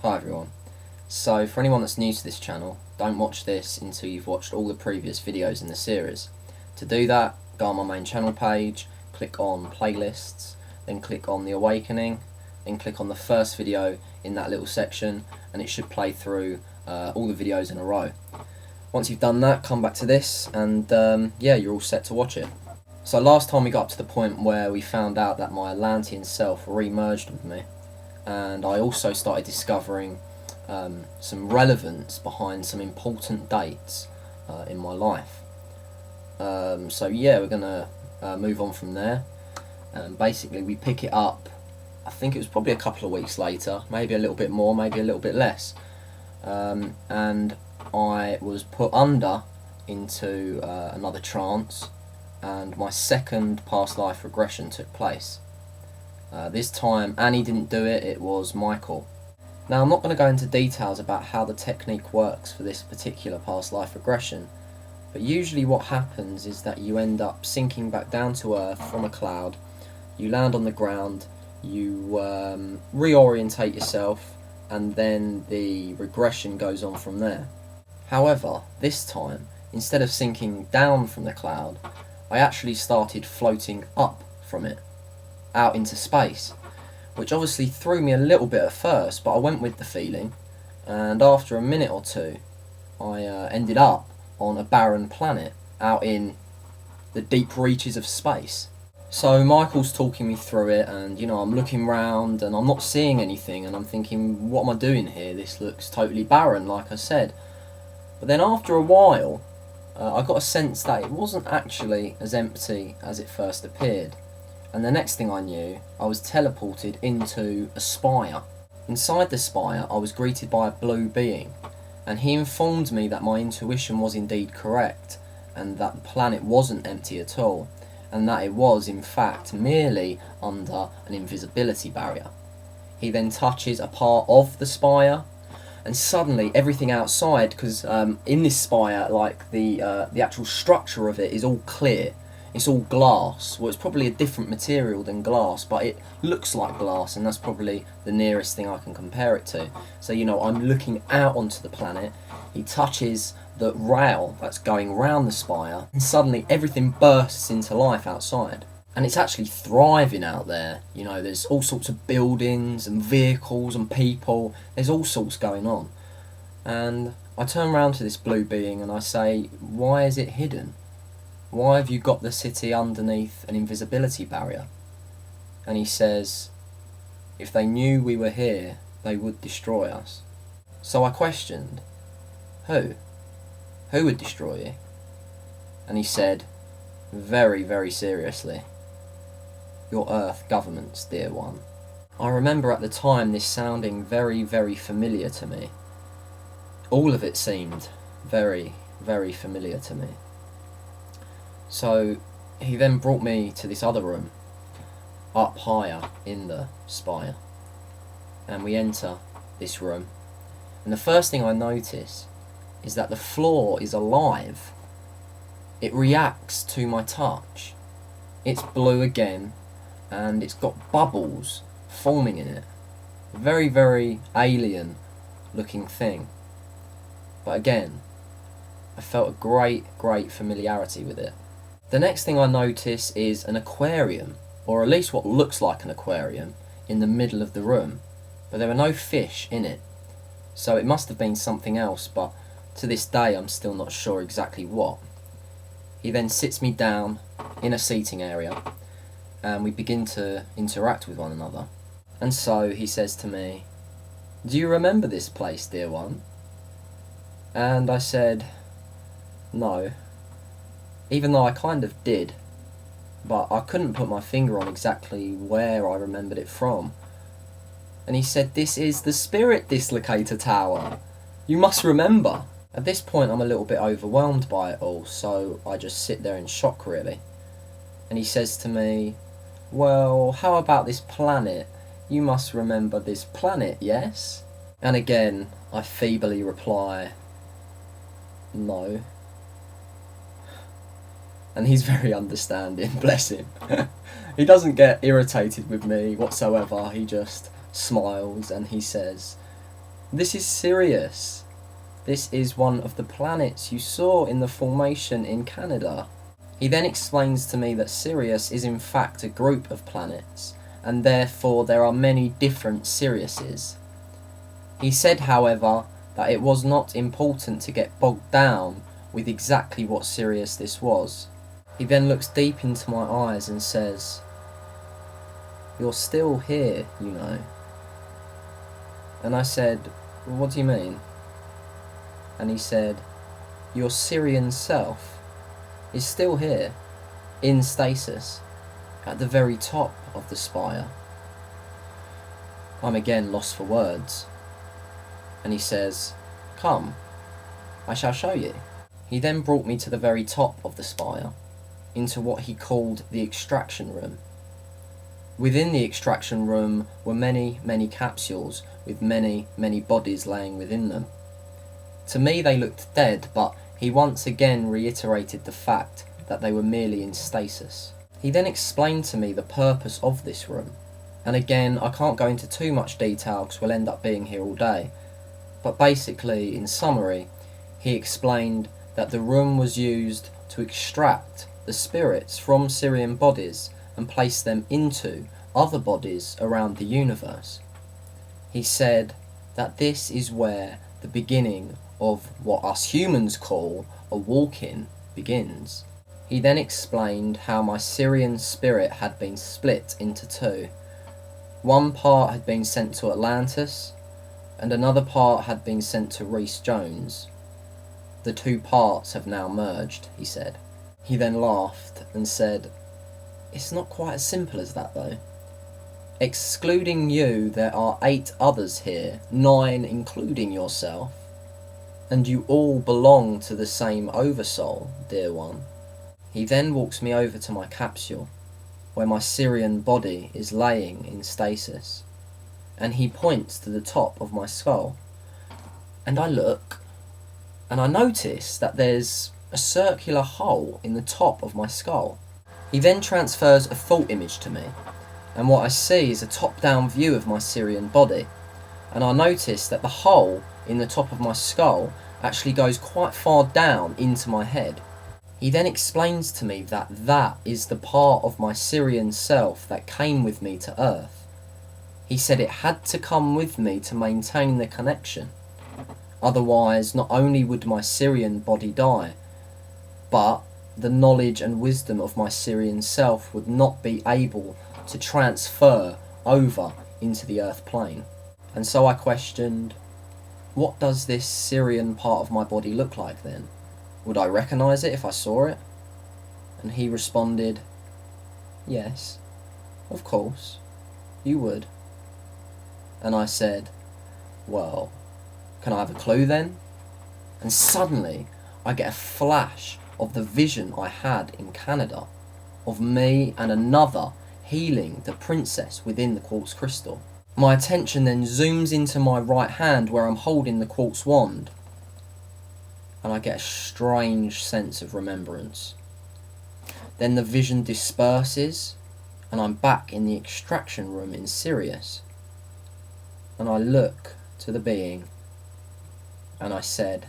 Hi everyone. So for anyone that's new to this channel, don't watch this until you've watched all the previous videos in the series. To do that, go on my main channel page, click on playlists, then click on the awakening, then click on the first video in that little section, and it should play through all the videos in a row. Once you've done that, come back to this and yeah, you're all set to watch it. So last time we got up to the point where we found out that my Atlantean self re-merged with me, and I also started discovering some relevance behind some important dates in my life. So yeah, we're going to move on from there, and basically we pick it up, I think it was probably a couple of weeks later, maybe a little bit more, maybe a little bit less, and I was put under into another trance, and my second past life regression took place. This time Annie didn't do it, it was Michael. Now I'm not going to go into details about how the technique works for this particular past life regression, but usually what happens is that you end up sinking back down to earth from a cloud, you land on the ground, you reorientate yourself, and then the regression goes on from there. However, this time, instead of sinking down from the cloud, I actually started floating up from it, out into space, which obviously threw me a little bit at first, but I went with the feeling, and after a minute or two I ended up on a barren planet out in the deep reaches of space. So Michael's talking me through it, and you know, I'm looking round and I'm not seeing anything, and I'm thinking, what am I doing here? This looks totally barren, like I said. But then after a while I got a sense that it wasn't actually as empty as it first appeared. And the next thing I knew, I was teleported into a spire. Inside the spire, I was greeted by a blue being, and he informed me that my intuition was indeed correct, and that the planet wasn't empty at all, and that it was, in fact, merely under an invisibility barrier. He then touches a part of the spire, and suddenly everything outside, because in this spire, like the actual structure of it is all clear. It's all glass. Well, it's probably a different material than glass, but it looks like glass, and that's probably the nearest thing I can compare it to. So, you know, I'm looking out onto the planet, he touches the rail that's going round the spire, and suddenly everything bursts into life outside. And it's actually thriving out there. You know, there's all sorts of buildings and vehicles and people, there's all sorts going on. And I turn around to this blue being and I say, why is it hidden? Why have you got the city underneath an invisibility barrier? And he says, if they knew we were here, they would destroy us. So I questioned, who? Who would destroy you? And he said, very, very seriously, your Earth governments, dear one. I remember at the time this sounding very, very familiar to me. All of it seemed very, very familiar to me. So he then brought me to this other room, up higher in the spire, and we enter this room, and the first thing I notice is that the floor is alive. It reacts to my touch. It's blue again, and it's got bubbles forming in it. A very, very alien looking thing. But again, I felt a great, great familiarity with it. The next thing I notice is an aquarium, or at least what looks like an aquarium, in the middle of the room, but there are no fish in it. So it must have been something else, but to this day I'm still not sure exactly what. He then sits me down in a seating area, and we begin to interact with one another. And so he says to me, do you remember this place, dear one? And I said, no. Even though I kind of did, but I couldn't put my finger on exactly where I remembered it from. And he said, this is the spirit dislocator tower. You must remember. At this point I'm a little bit overwhelmed by it all, so I just sit there in shock really. And he says to me, well, how about this planet? You must remember this planet, yes? And again, I feebly reply, no. And he's very understanding, bless him. He doesn't get irritated with me whatsoever, he just smiles and he says, This is Sirius. This is one of the planets you saw in the formation in Canada. He then explains to me that Sirius is in fact a group of planets, and therefore there are many different Siriuses. He said, however, that it was not important to get bogged down with exactly what Sirius this was. He then looks deep into my eyes and says, "You're still here, you know." And I said, "What do you mean?" And he said, "Your Sirian self is still here, in stasis, at the very top of the spire." I'm again lost for words. And he says, "Come, I shall show you." He then brought me to the very top of the spire, into what he called the extraction room. Within the extraction room were many, many capsules with many, many bodies laying within them. To me they looked dead, but he once again reiterated the fact that they were merely in stasis. He then explained to me the purpose of this room, and again I can't go into too much detail because we'll end up being here all day, but basically, in summary, he explained that the room was used to extract the spirits from Sirian bodies and place them into other bodies around the universe. He said that this is where the beginning of what us humans call a walk-in begins. He then explained how my Sirian spirit had been split into two. One part had been sent to Atlantis, and another part had been sent to Rhys Jones. The two parts have now merged, he said. He then laughed and said, "It's not quite as simple as that though. Excluding you, there are 8 others here, 9 including yourself, and you all belong to the same Oversoul, dear one." He then walks me over to my capsule, where my Sirian body is laying in stasis, and he points to the top of my skull. And I look, and I notice that there's a circular hole in the top of my skull. He then transfers a thought image to me, and what I see is a top-down view of my Sirian body, and I notice that the hole in the top of my skull actually goes quite far down into my head. He then explains to me that that is the part of my Sirian self that came with me to Earth. He said it had to come with me to maintain the connection. Otherwise, not only would my Sirian body die, but the knowledge and wisdom of my Sirian self would not be able to transfer over into the Earth plane. And so I questioned, what does this Sirian part of my body look like then? Would I recognise it if I saw it? And he responded, "Yes, of course, you would." And I said, "Well, can I have a clue then?" And suddenly I get a flash of the vision I had in Canada, of me and another healing the princess within the quartz crystal. My attention then zooms into my right hand where I'm holding the quartz wand, and I get a strange sense of remembrance. Then the vision disperses, and I'm back in the extraction room in Sirius, and I look to the being, and I said,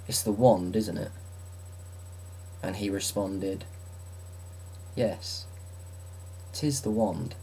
"It's the wand, isn't it?" And he responded, "Yes, 'tis the wand."